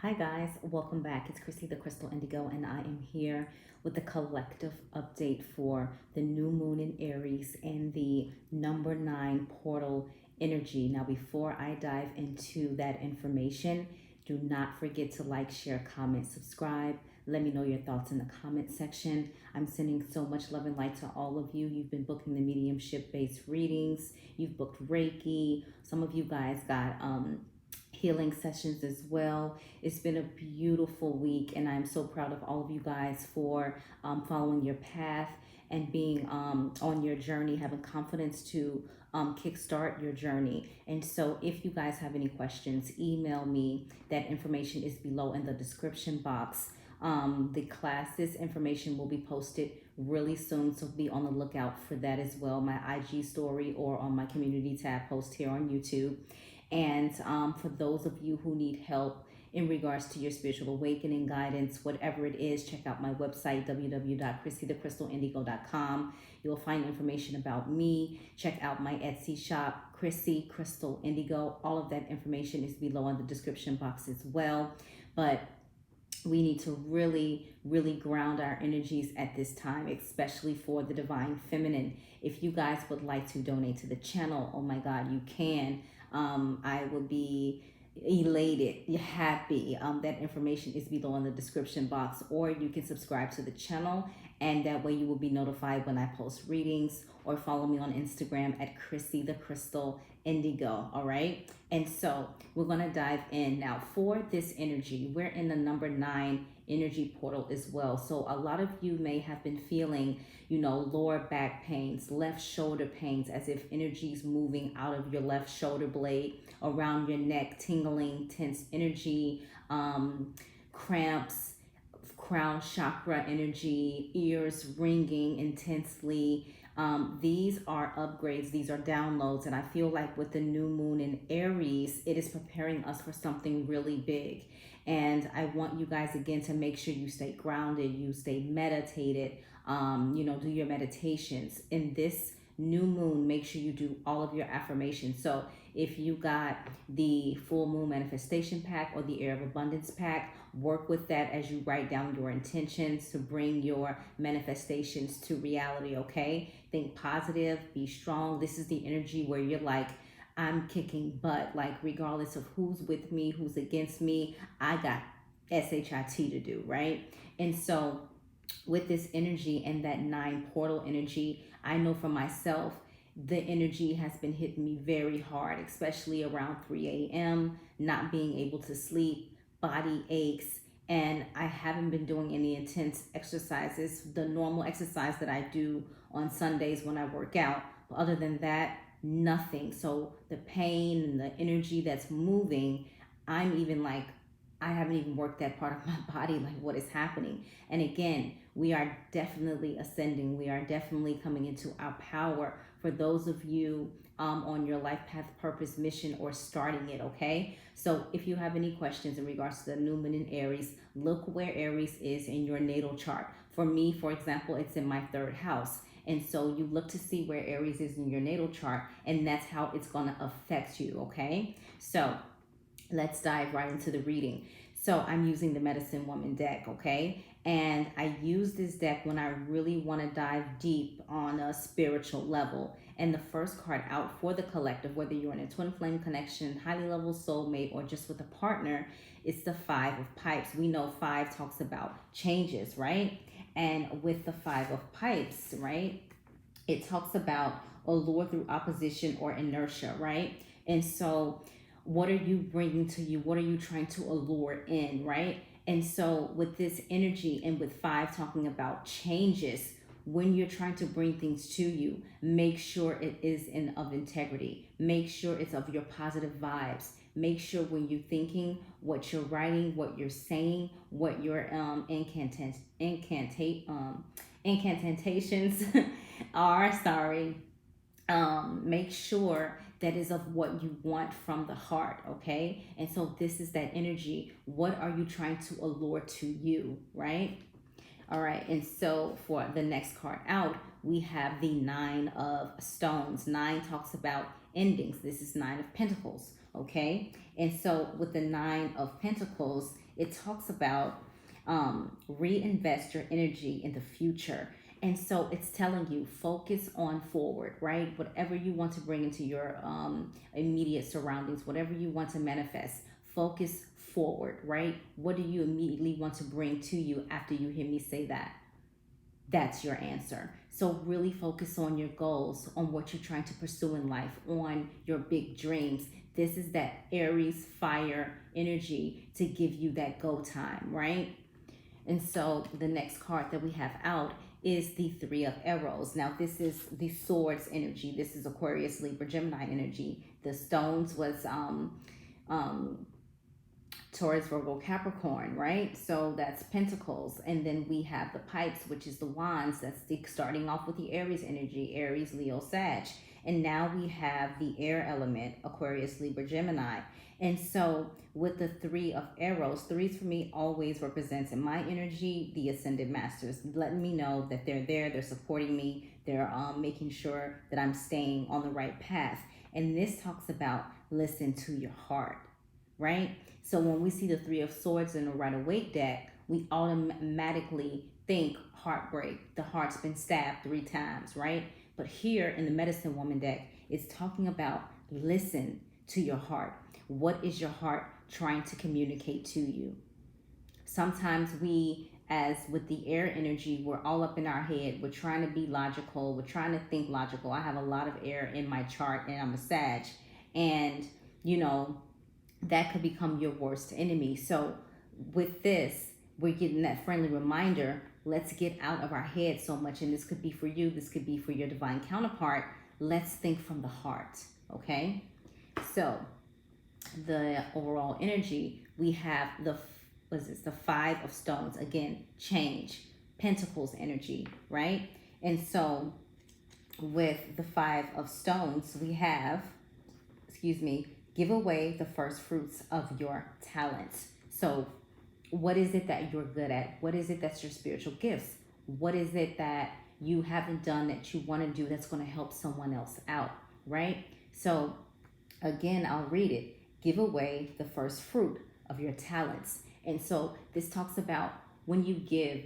Hi guys, welcome back. It's Chrissy the Crystal Indigo, and I am here with the collective update for the new moon in Aries and the number 9 portal energy. Now, before I dive into that information, do not forget to like, share, comment, subscribe. Let me know your thoughts in the comment section. I'm sending so much love and light to all of you. You've been booking the mediumship based readings, you've booked Reiki. Some of you guys got healing sessions as well. It's been a beautiful week, and I'm so proud of all of you guys for following your path and being on your journey, having confidence to kickstart your journey. And so, if you guys have any questions, email me. That information is below in the description box. The classes information will be posted really soon, so be on the lookout for that as well. My IG story or on my community tab post here on YouTube. And for those of you who need help in regards to your spiritual awakening guidance, whatever it is, check out my website, www.chrissythecrystalindigo.com. You'll find information about me. Check out my Etsy shop, Chrissy Crystal Indigo. All of that information is below in the description box as well. But we need to really ground our energies at this time, especially for the divine feminine. If you guys would like to donate to the channel, oh my God, you can. I would be elated, happy. That information is below in the description box, or you can subscribe to the channel, and that way you will be notified when I post readings, or follow me on Instagram at Chrissy the Crystal Indigo. All right. And so we're going to dive in now for this energy. We're in the number 9 energy portal as well. So a lot of you may have been feeling, lower back pains, left shoulder pains, as if energy's moving out of your left shoulder blade, around your neck, tingling, tense energy, cramps, crown chakra energy, ears ringing intensely. These are upgrades, these are downloads, and I feel like with the new moon in Aries, it is preparing us for something really big. And I want you guys again to make sure you stay grounded, you stay meditated, do your meditations. In this new moon, make sure you do all of your affirmations. So if you got the full moon manifestation pack or the air of abundance pack, work with that as you write down your intentions to bring your manifestations to reality. Okay, think positive, be strong. This is the energy where you're like, I'm kicking butt, like regardless of who's with me, who's against me, I got SHIT to do, right? And so with this energy and that 9 portal energy, I know for myself, the energy has been hitting me very hard, especially around 3 a.m., not being able to sleep, body aches, and I haven't been doing any intense exercises, the normal exercise that I do on Sundays when I work out. But other than that, nothing. So the pain and the energy that's moving, I'm even like, I haven't even worked that part of my body, like what is happening. And again, we are definitely ascending. We are definitely coming into our power for those of you on your life path, purpose, mission, or starting it, okay? So if you have any questions in regards to the new moon in Aries, look where Aries is in your natal chart. For me, for example, it's in my 3rd house. And so you look to see where Aries is in your natal chart, and that's how it's going to affect you, okay? So let's dive right into the reading. So I'm using the Medicine Woman deck, okay? And I use this deck when I really want to dive deep on a spiritual level. And the first card out for the collective, whether you're in a twin flame connection, highly level soulmate, or just with a partner, it's the 5 of Pipes. We know 5 talks about changes, right? And with the 5 of Pipes, right, it talks about allure through opposition or inertia, right? And so what are you bringing to you? What are you trying to allure in, right? And so with this energy and with 5 talking about changes, when you're trying to bring things to you, make sure it is of integrity. Make sure it's of your positive vibes. Make sure when you're thinking, what you're writing, what you're saying, what your incantations are, make sure that is of what you want from the heart, okay? And so this is that energy. What are you trying to allure to you, right? All right, and so for the next card out, we have the 9 of Stones. 9 talks about endings. This is 9 of Pentacles. Okay. And so with the Nine of Pentacles, it talks about reinvest your energy in the future. And so it's telling you focus on forward, right? Whatever you want to bring into your immediate surroundings, whatever you want to manifest, focus forward, right? What do you immediately want to bring to you after you hear me say that? That's your answer. So really focus on your goals, on what you're trying to pursue in life, on your big dreams. This is that Aries fire energy to give you that go time, right? And so the next card that we have out is the Three of Arrows. Now this is the Swords energy. This is Aquarius, Libra, Gemini energy. The stones was um Taurus, Virgo, Capricorn, right? So that's Pentacles. And then we have the Pipes, which is the Wands. That's starting off with the Aries energy, Aries, Leo, Sag. And now we have the air element, Aquarius, Libra, Gemini. And so with the Three of Arrows, threes for me always represents in my energy the Ascended Masters, letting me know that they're there, they're supporting me, they're making sure that I'm staying on the right path. And this talks about listen to your heart, right? So when we see the Three of Swords in the Rider-Waite deck, we automatically think heartbreak. The heart's been stabbed 3 times, right? But here in the Medicine Woman deck, it's talking about listen to your heart. What is your heart trying to communicate to you? Sometimes we, as with the air energy, we're all up in our head. We're trying to be logical. We're trying to think logical. I have a lot of air in my chart and I'm a Sag. And, you know, that could become your worst enemy. So with this, we're getting that friendly reminder. Let's get out of our head so much. And this could be for you. This could be for your divine counterpart. Let's think from the heart. Okay. So the overall energy, we have the, the Five of Stones. Again, change, Pentacles energy, right? And so with the Five of Stones, we have, give away the first fruits of your talents. So what is it that you're good at? What is it that's your spiritual gifts? What is it that you haven't done that you want to do that's going to help someone else out, right? So again, I'll read it. Give away the first fruit of your talents. And so this talks about when you give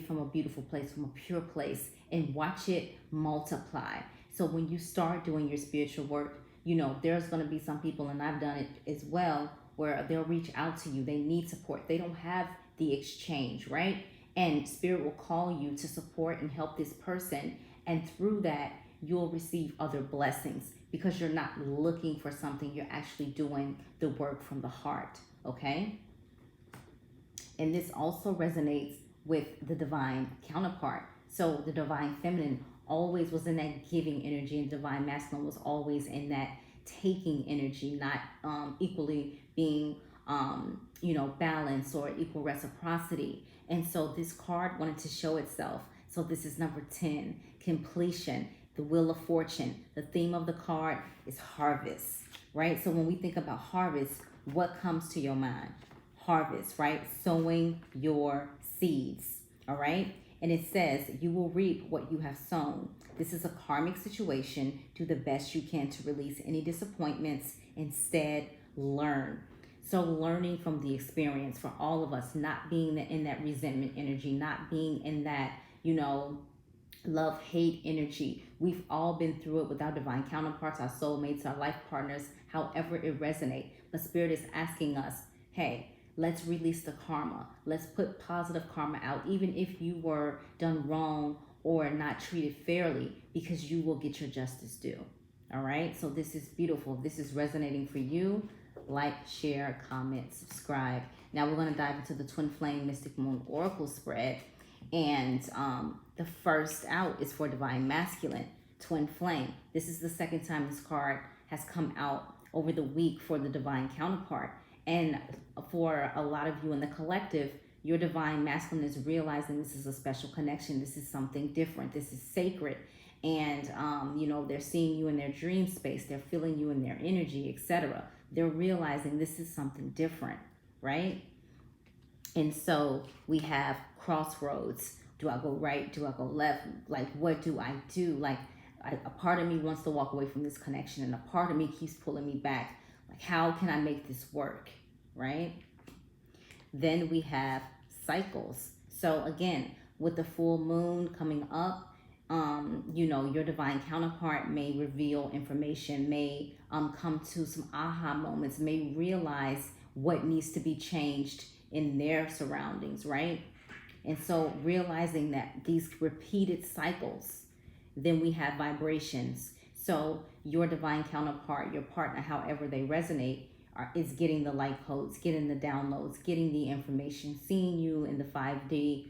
from a beautiful place, from a pure place, and watch it multiply. So when you start doing your spiritual work, you know, there's going to be some people, and I've done it as well, where they'll reach out to you. They need support. They don't have the exchange, right? And Spirit will call you to support and help this person. And through that, you'll receive other blessings because you're not looking for something. You're actually doing the work from the heart, okay? And this also resonates with the divine counterpart. So the divine feminine always was in that giving energy, and divine masculine was always in that taking energy, not equally being balanced or equal reciprocity. And so this card wanted to show itself. So this is number 10, completion, the Wheel of Fortune. The theme of the card is harvest, right? So when we think about harvest, what comes to your mind? Harvest, right? Sowing your seeds, all right? And it says, you will reap what you have sown. This is a karmic situation. Do the best you can to release any disappointments. Instead, learn. So learning from the experience for all of us, not being in that resentment energy, not being in that, love-hate energy. We've all been through it with our divine counterparts, our soulmates, our life partners, however it resonates. But Spirit is asking us, hey, let's release the karma. Let's put positive karma out, even if you were done wrong or not treated fairly, because you will get your justice due. All right? So this is beautiful. This is resonating for you. Like, share, comment, subscribe. Now we're going to dive into the Twin Flame Mystic Moon Oracle spread. And the first out is for Divine Masculine, Twin Flame. This is the second time this card has come out over the week for the divine counterpart. And for a lot of you in the collective, your divine masculine is realizing this is a special connection. This is something different. This is sacred. And, they're seeing you in their dream space. They're feeling you in their energy, etc. They're realizing this is something different, right? And so we have crossroads. Do I go right? Do I go left? Like, what do I do? Like, a part of me wants to walk away from this connection, and a part of me keeps pulling me back. Like, how can I make this work, right? Then we have cycles. So again, with the full moon coming up, your divine counterpart may reveal information, may come to some aha moments, may realize what needs to be changed in their surroundings, right? And so realizing that these repeated cycles, then we have vibrations. So your divine counterpart, your partner, however they resonate, is getting the light codes, getting the downloads, getting the information, seeing you in the 5D,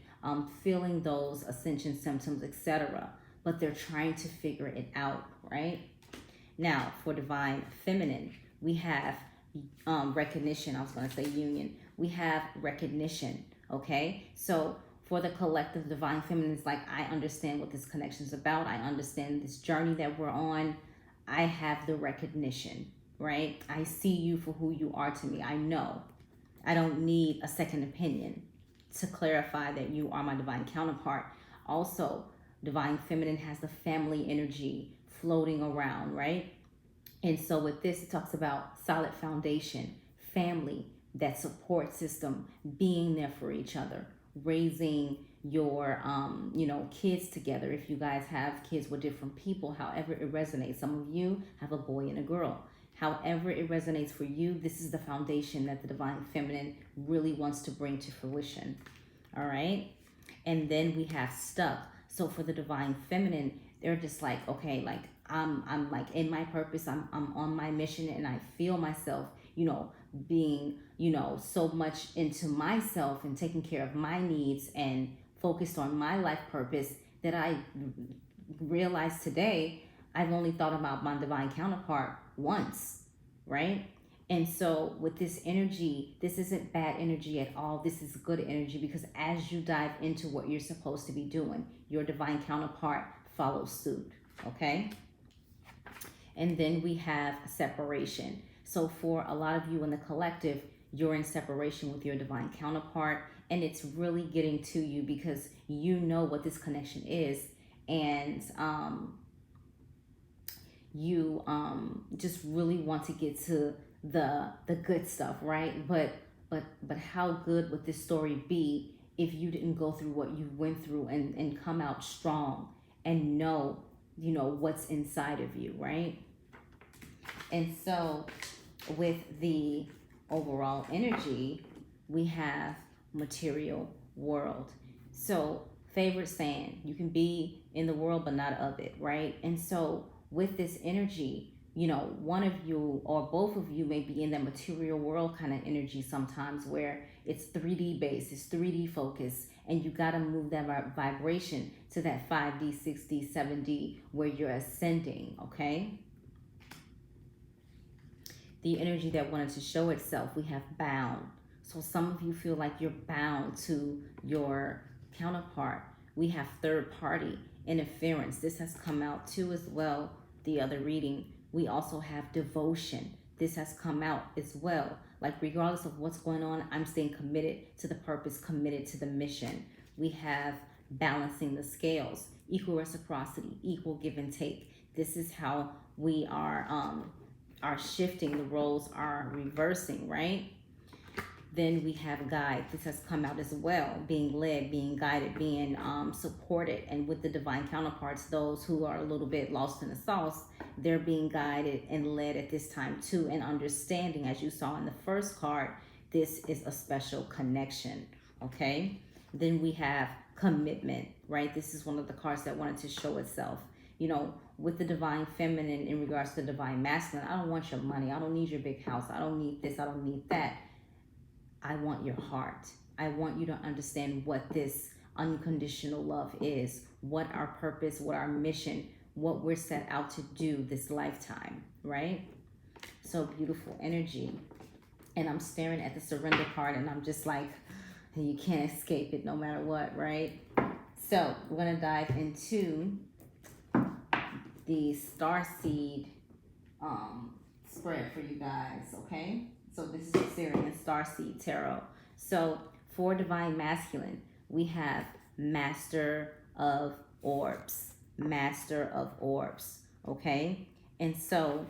feeling those ascension symptoms, etc. But they're trying to figure it out, right? Now, for divine feminine, we have recognition. I was going to say union. We have recognition, okay? So for the collective divine feminine, it's like, I understand what this connection is about. I understand this journey that we're on. I have the recognition, right? I see you for who you are to me. I know. I don't need a second opinion to clarify that you are my divine counterpart. Also, divine feminine has the family energy floating around, right? And so with this, it talks about solid foundation, family, that support system, being there for each other, raising your kids together. If you guys have kids with different people, however it resonates. Some of you have a boy and a girl. However it resonates for you, this is the foundation that the divine feminine really wants to bring to fruition. All right? And then we have stuck. So for the divine feminine, they're just like, okay, like I'm like in my purpose, I'm on my mission, and I feel myself, being, so much into myself and taking care of my needs and focused on my life purpose that I realized today I've only thought about my divine counterpart once, right? And so with this energy, this isn't bad energy at all. This is good energy, because as you dive into what you're supposed to be doing, your divine counterpart follows suit, okay? And then we have separation. So for a lot of you in the collective, you're in separation with your divine counterpart, and it's really getting to you because you know what this connection is, and you just really want to get to the good stuff, right? But how good would this story be if you didn't go through what you went through and come out strong and know what's inside of you, right? And so with the overall energy, we have material world. So favorite saying, you can be in the world but not of it, right? And so with this energy, one of you or both of you may be in that material world kind of energy sometimes, where it's 3D based, it's 3D focused, and you got to move that vibration to that 5D, 6D, 7D where you're ascending, okay? The energy that wanted to show itself, we have bound. So some of you feel like you're bound to your counterpart. We have third party interference. This has come out too as well, the other reading. We also have devotion. This has come out as well. Like, regardless of what's going on, I'm staying committed to the purpose, committed to the mission. We have balancing the scales, equal reciprocity, equal give and take. This is how we are shifting, the roles are reversing, right? Then we have guide. This has come out as well, being led, being guided, being supported. And with the divine counterparts, those who are a little bit lost in the sauce, they're being guided and led at this time too, and understanding, as you saw in the first card, this is a special connection, okay? Then we have commitment, right? This is one of the cards that wanted to show itself. With the divine feminine in regards to the divine masculine, I don't want your money. I don't need your big house. I don't need this. I don't need that. I want your heart. I want you to understand what this unconditional love is, what our purpose, what our mission, what we're set out to do this lifetime, right? So beautiful energy. And I'm staring at the surrender card, and I'm just like, you can't escape it no matter what, right? So we're going to dive into the starseed spread for you guys, okay? So this is Syrian starseed tarot. So for divine masculine, we have master of orbs, okay? And so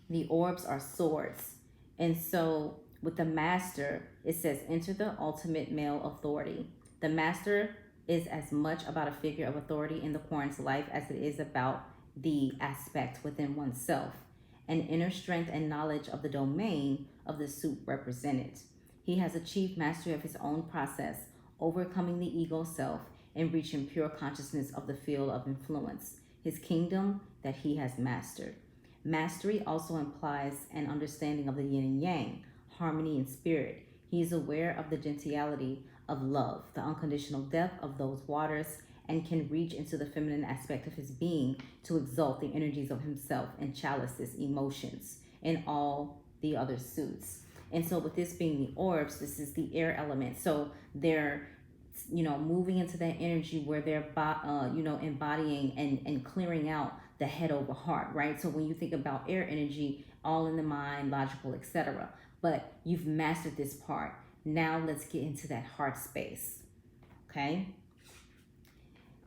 The orbs are swords. And so with the master, it says, enter the ultimate male authority. The master is as much about a figure of authority in the Quran's life as it is about the aspect within oneself, an inner strength and knowledge of the domain of the suit represented. He has achieved mastery of his own process, overcoming the ego self and reaching pure consciousness of the field of influence, his kingdom that he has mastered. Mastery also implies an understanding of the yin and yang, harmony and spirit. He is aware of the gentility of love, the unconditional depth of those waters, and can reach into the feminine aspect of his being to exalt the energies of himself and chalices, emotions, and all the other suits. And so with this being the orbs, this is the air element. So they're moving into that energy where they're embodying and clearing out the head over heart, right? So when you think about air energy, all in the mind, logical, etc. But you've mastered this part. Now let's get into that heart space. Okay?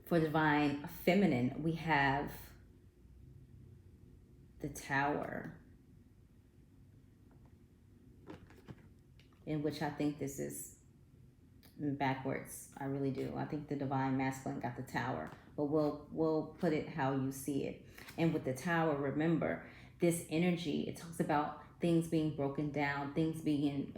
For divine feminine, we have the Tower, in which I think this is backwards. I really do. I think the divine masculine got the Tower, but we'll put it how you see it. And with the Tower, remember this energy, it talks about things being broken down, things being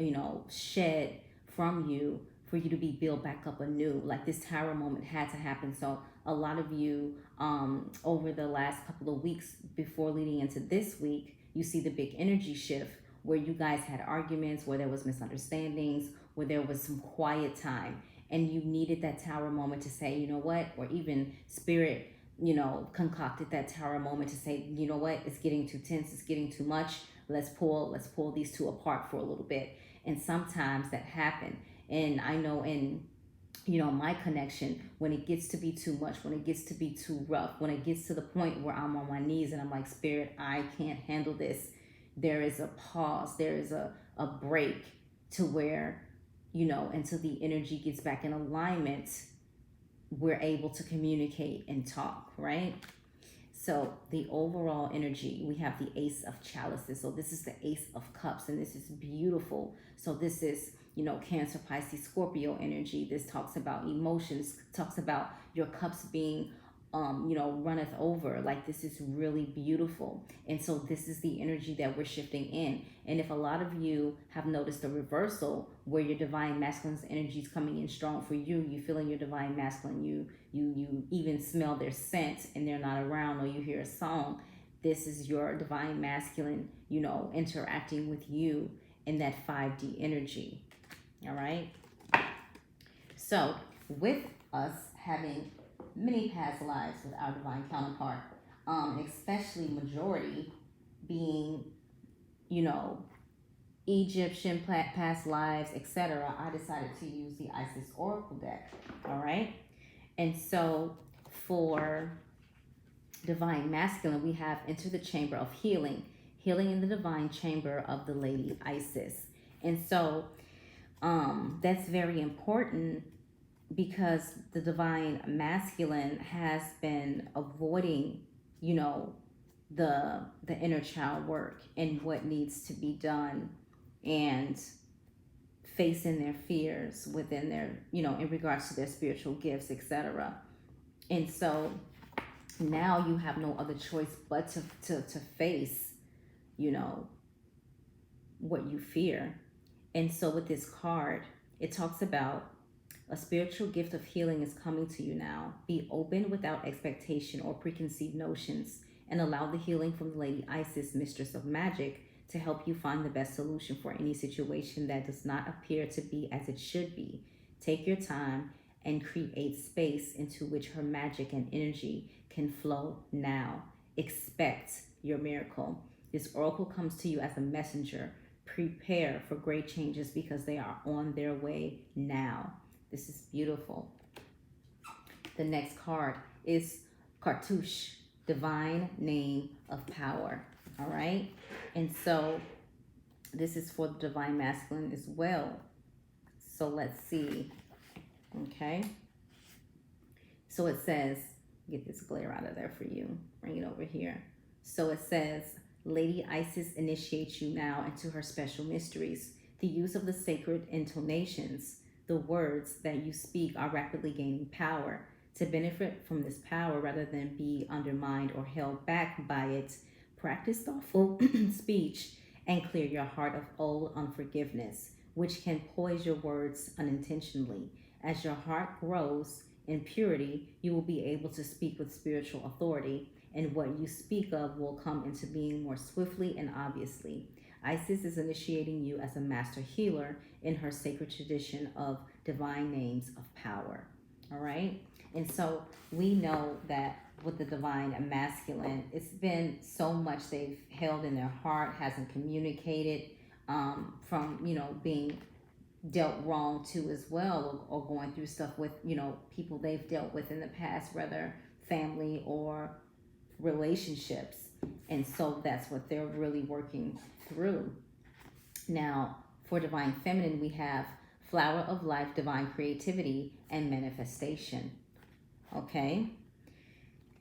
shed from you for you to be built back up anew. Like this Tower moment had to happen. So a lot of you over the last couple of weeks before leading into this week, you see the big energy shift where you guys had arguments, where there was misunderstandings, where there was some quiet time, and you needed that Tower moment to say, you know what, or even spirit, concocted that Tower moment to say, you know what, it's getting too tense, it's getting too much. Let's pull these two apart for a little bit. And sometimes that happened. And I know in my connection, when it gets to be too much, when it gets to be too rough, when it gets to the point where I'm on my knees and I'm like, Spirit, I can't handle this, there is a pause, there is a break to where, until the energy gets back in alignment, we're able to communicate and talk, right? So the overall energy, we have the Ace of Chalices. So this is the Ace of Cups, and this is beautiful. So this is, Cancer, Pisces, Scorpio energy. This talks about emotions, talks about your cups being runneth over. Like this is really beautiful. And so this is the energy that we're shifting in. And if a lot of you have noticed the reversal where your divine masculine's energy is coming in strong for you, you feeling your divine masculine, you even smell their scent and they're not around, or you hear a song, this is your divine masculine, interacting with you in that 5D energy. All right. So with us having many past lives with our divine counterpart, especially majority being, Egyptian past lives, etc., I decided to use the Isis Oracle deck. All right. And so for divine masculine, we have enter the chamber of healing in the divine chamber of the Lady Isis. And so that's very important, because the divine masculine has been avoiding, the inner child work and what needs to be done, and facing their fears within their, in regards to their spiritual gifts, etc. And so now you have no other choice but to face, what you fear. And so with this card, it talks about a spiritual gift of healing is coming to you now. Be open without expectation or preconceived notions, and allow the healing from the Lady Isis, Mistress of Magic, to help you find the best solution for any situation that does not appear to be as it should be. Take your time and create space into which her magic and energy can flow now. Expect your miracle. This oracle comes to you as a messenger. Prepare for great changes because they are on their way now. This is beautiful. The next card is Cartouche, Divine Name of Power. All right. And so this is for the divine masculine as well. So let's see. Okay. So it says, get this glare out of there for you. Bring it over here. So it says, Lady Isis initiates you now into her special mysteries. The use of the sacred intonations, the words that you speak, are rapidly gaining power. To benefit from this power rather than be undermined or held back by it, practice thoughtful speech and clear your heart of old unforgiveness, which can poise your words unintentionally. As your heart grows in purity, you will be able to speak with spiritual authority, and what you speak of will come into being more swiftly and obviously. Isis is initiating you as a master healer in her sacred tradition of divine names of power. All right? And so we know that with the divine and masculine, it's been so much they've held in their heart, hasn't communicated, from, being dealt wrong to as well, or going through stuff with, people they've dealt with in the past, whether family or relationships. And so that's what they're really working through. Now, for divine feminine, we have flower of life, divine creativity, and manifestation. Okay?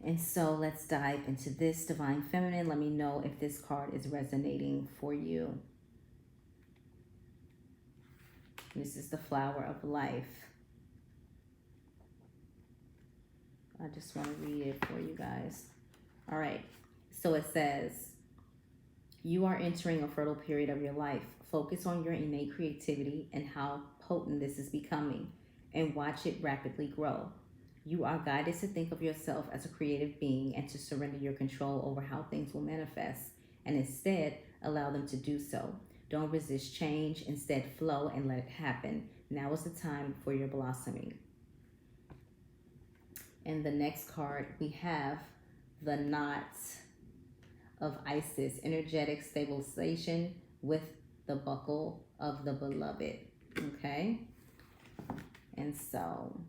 And so let's dive into this divine feminine. Let me know if this card is resonating for you. This is the flower of life. I just want to read it for you guys. All right. So it says, you are entering a fertile period of your life. Focus on your innate creativity and how potent this is becoming, and watch it rapidly grow. You are guided to think of yourself as a creative being and to surrender your control over how things will manifest, and instead allow them to do so. Don't resist change, instead flow and let it happen. Now is the time for your blossoming. And the next card, we have the Knot of Isis, energetic stabilization with the buckle of the beloved. Okay? And so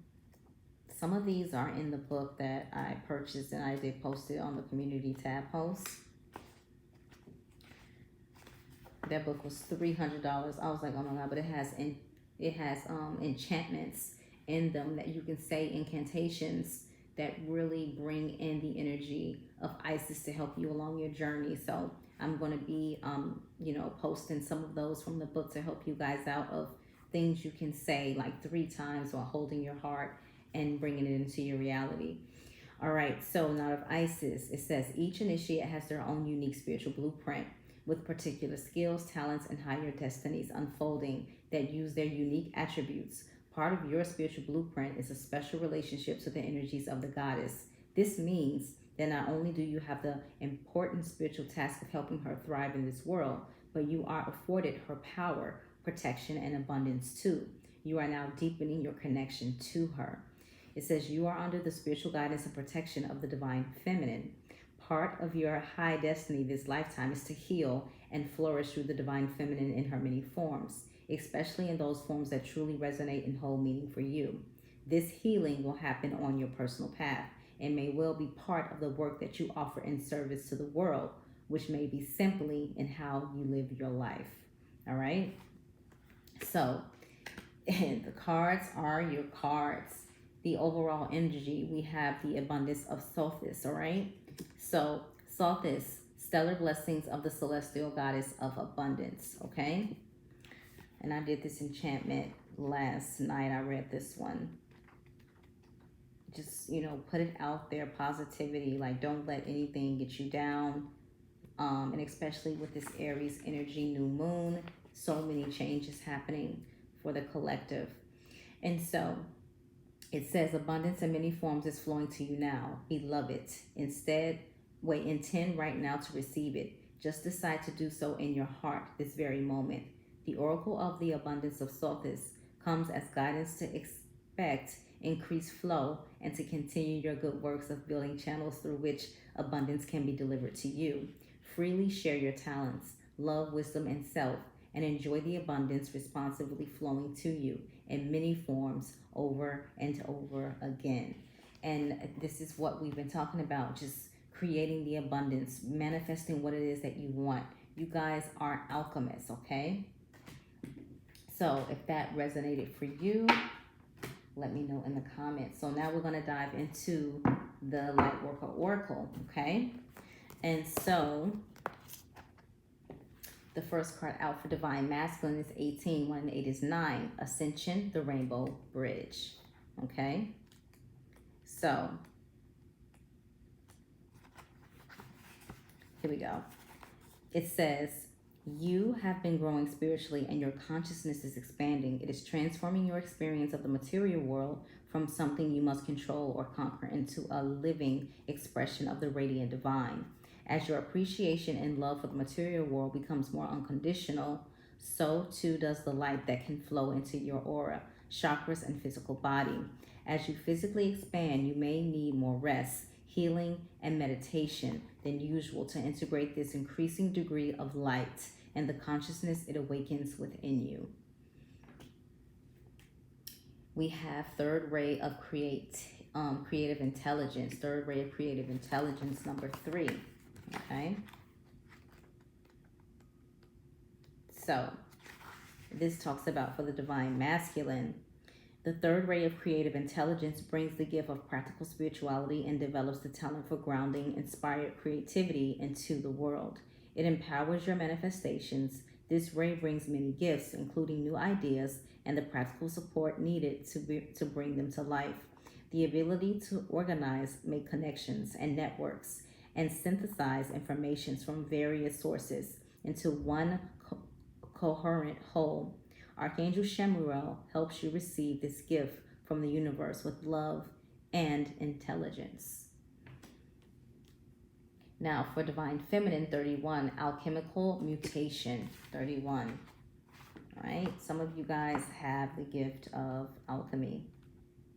some of these are in the book that I purchased, and I did post it on the community tab post. That book was $300. I was like, oh my God, but it has enchantments in them that you can say incantations that really bring in the energy of Isis to help you along your journey. So I'm going to be, posting some of those from the book to help you guys out, of things you can say like 3 times while holding your heart and bringing it into your reality. All right, so Knot of Isis, it says each initiate has their own unique spiritual blueprint with particular skills, talents, and higher destinies unfolding that use their unique attributes. Part of your spiritual blueprint is a special relationship to the energies of the goddess. This means that not only do you have the important spiritual task of helping her thrive in this world, but you are afforded her power, protection, and abundance too. You are now deepening your connection to her. It says you are under the spiritual guidance and protection of the divine feminine. Part of your high destiny this lifetime is to heal and flourish through the divine feminine in her many forms, especially in those forms that truly resonate and hold meaning for you. This healing will happen on your personal path and may well be part of the work that you offer in service to the world, which may be simply in how you live your life. All right? So, the cards are your cards. The overall energy, we have the abundance of Sothis, all right? So, Sothis, stellar blessings of the celestial goddess of abundance, okay? And I did this enchantment last night. I read this one. Just, put it out there, positivity. Like, don't let anything get you down. And especially with this Aries energy, new moon, so many changes happening for the collective. And so, it says abundance in many forms is flowing to you now. Beloved, intend right now to receive it. Just decide to do so in your heart this very moment. The oracle of the abundance of Sothis comes as guidance to expect increased flow and to continue your good works of building channels through which abundance can be delivered to you. Freely share your talents, love, wisdom, and self, and enjoy the abundance responsibly flowing to you in many forms over and over again. And this is what we've been talking about, just creating the abundance, manifesting what it is that you want. You guys are alchemists, okay? So if that resonated for you, let me know in the comments. So now we're going to dive into the Lightworker Oracle, okay? And so The first card out for Divine Masculine is 18. 1 and 8 is 9. Ascension, the Rainbow Bridge. Okay? So, here we go. It says, you have been growing spiritually and your consciousness is expanding. It is transforming your experience of the material world from something you must control or conquer into a living expression of the radiant divine. As your appreciation and love for the material world becomes more unconditional, so too does the light that can flow into your aura, chakras, and physical body. As you physically expand, you may need more rest, healing, and meditation than usual to integrate this increasing degree of light and the consciousness it awakens within you. We have third ray of creative intelligence. Third ray of creative intelligence, number 3. Okay. So this talks about for the Divine Masculine. The third ray of creative intelligence brings the gift of practical spirituality and develops the talent for grounding inspired creativity into the world. It empowers your manifestations. This ray brings many gifts, including new ideas and the practical support needed to bring them to life. The ability to organize, make connections and networks, and synthesize information from various sources into one coherent whole. Archangel Shemuel helps you receive this gift from the universe with love and intelligence. Now for Divine Feminine, 31, alchemical mutation, 31. All right, some of you guys have the gift of alchemy.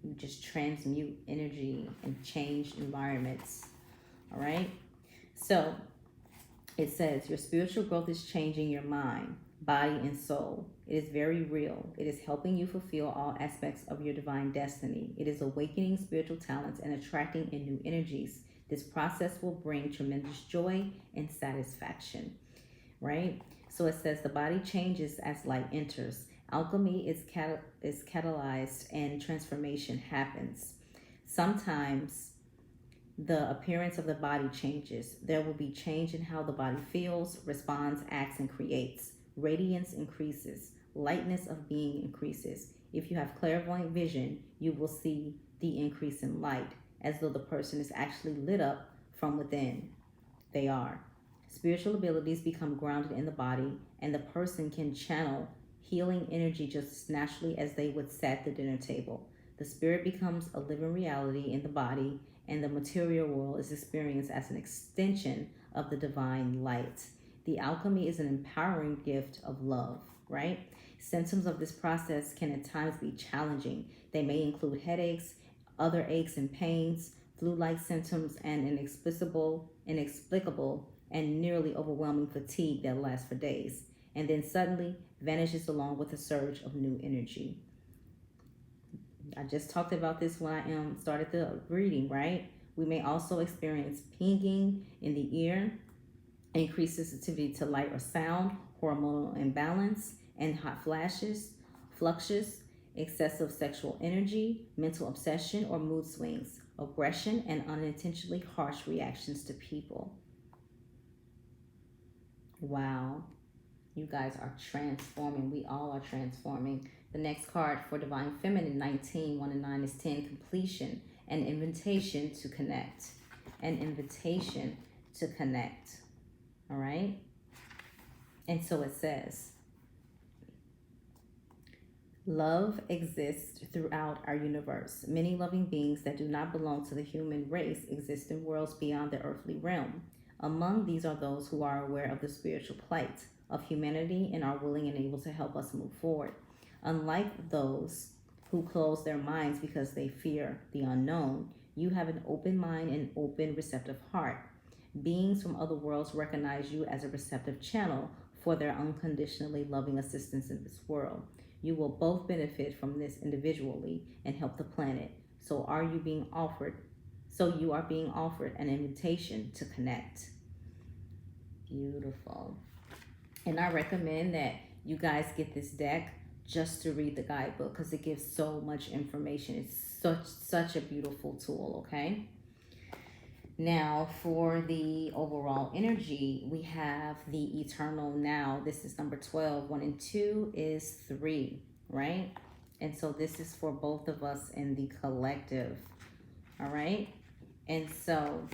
You just transmute energy and change environments. All right, so it says your spiritual growth is changing your mind, body, and soul. It is very real. It is helping you fulfill all aspects of your divine destiny. It is awakening spiritual talents and attracting in new energies. This process will bring tremendous joy and satisfaction, right? So it says the body changes as light enters. Alchemy is catalyzed and transformation happens. Sometimes the appearance of the body changes. There will be change in how the body feels, responds, acts, and creates. Radiance increases. Lightness of being increases. If you have clairvoyant vision, you will see the increase in light, as though the person is actually lit up from within. They are. Spiritual abilities become grounded in the body, and the person can channel healing energy just as naturally as they would sit at the dinner table. The spirit becomes a living reality in the body, and the material world is experienced as an extension of the divine light. The alchemy is an empowering gift of love, right? Symptoms of this process can at times be challenging. They may include headaches, other aches and pains, flu-like symptoms, and inexplicable and nearly overwhelming fatigue that lasts for days, and then suddenly vanishes along with a surge of new energy. I just talked about this when I started the reading, right? We may also experience pinging in the ear, increased sensitivity to light or sound, hormonal imbalance, and hot flashes, fluxes, excessive sexual energy, mental obsession or mood swings, aggression, and unintentionally harsh reactions to people. Wow. You guys are transforming. We all are transforming. The next card for Divine Feminine, 19, 1 and 9 is 10, completion, an invitation to connect. An invitation to connect. All right? And so it says, love exists throughout our universe. Many loving beings that do not belong to the human race exist in worlds beyond the earthly realm. Among these are those who are aware of the spiritual plight of humanity and are willing and able to help us move forward. Unlike those who close their minds because they fear the unknown, you have an open mind and open, receptive heart. Beings from other worlds recognize you as a receptive channel for their unconditionally loving assistance in this world. You will both benefit from this individually and help the planet. So you are being offered an invitation to connect. Beautiful. And I recommend that you guys get this deck just to read the guidebook because it gives so much information. It's such a beautiful tool, okay? Now, for the overall energy, we have the eternal now. This is number 12. 1 and 2 is 3, right? And so this is for both of us in the collective, all right? And so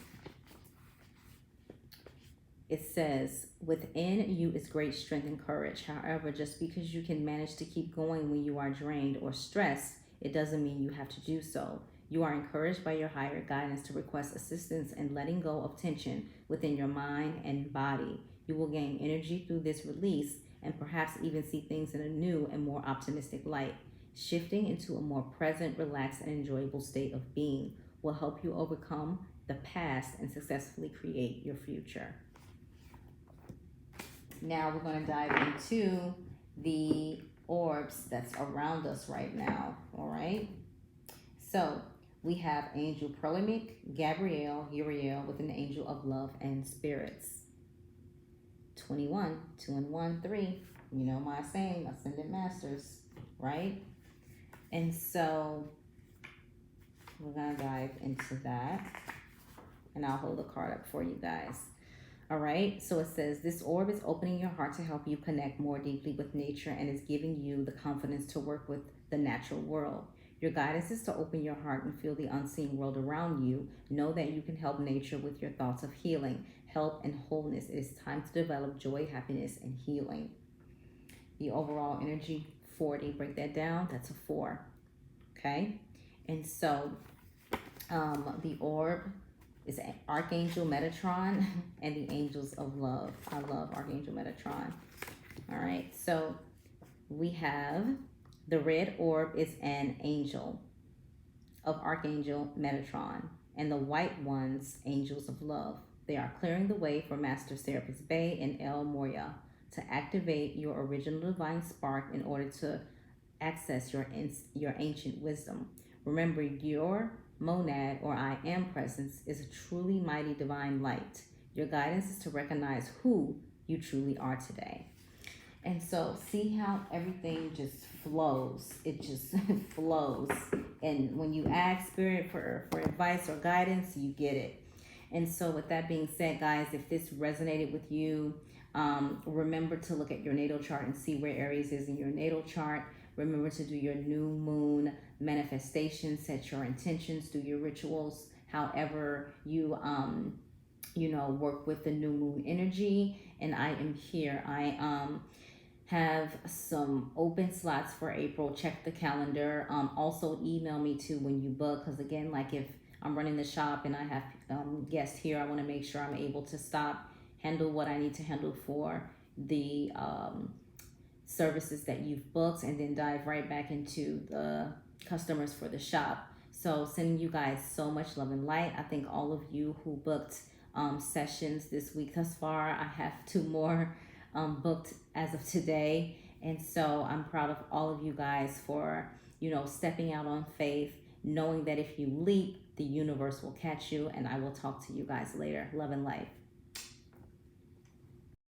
it says, within you is great strength and courage. However, just because you can manage to keep going when you are drained or stressed, it doesn't mean you have to do so. You are encouraged by your higher guidance to request assistance in letting go of tension within your mind and body. You will gain energy through this release and perhaps even see things in a new and more optimistic light. Shifting into a more present, relaxed, and enjoyable state of being will help you overcome the past and successfully create your future. Now we're going to dive into the orbs that's around us right now, all right? So we have Angel Prolemic, Gabrielle, Uriel with an angel of love and spirits. 21, 2 and 1, 3. You know my saying, Ascendant Masters, right? And so we're going to dive into that. And I'll hold the card up for you guys. All right, so it says, this orb is opening your heart to help you connect more deeply with nature and is giving you the confidence to work with the natural world. Your guidance is to open your heart and feel the unseen world around you. Know that you can help nature with your thoughts of healing, help, and wholeness. It is time to develop joy, happiness, and healing. The overall energy, 40. Break that down. That's a 4. Okay? And so the orb is Archangel Metatron and the Angels of Love. I love Archangel Metatron. All right, so we have the red orb is an angel of Archangel Metatron, and the white ones, Angels of Love. They are clearing the way for Master Serapis Bay and El Moria to activate your original divine spark in order to access your ancient wisdom. Remember, your monad or I am presence is a truly mighty divine light. Your guidance is to recognize who you truly are today. And so see how everything just flows. It just flows. And when you ask spirit for advice or guidance, you get it. And so with that being said, guys, if this resonated with you, remember to look at your natal chart and see where Aries is in your natal chart. Remember to do your new moon manifestation, set your intentions, do your rituals, however you work with the new moon energy. And I am here. I have some open slots for April. Check the calendar. Also email me too when you book, because again, like if I'm running the shop and I have guests here, I want to make sure I'm able to stop, handle what I need to handle for the services that you've booked, and then dive right back into the customers for the shop. So sending you guys so much love and light. I thank all of you who booked sessions this week thus far. I have 2 more booked as of today, and so I'm proud of all of you guys for stepping out on faith, knowing that if you leap, the universe will catch you. And I will talk to you guys later. Love and light.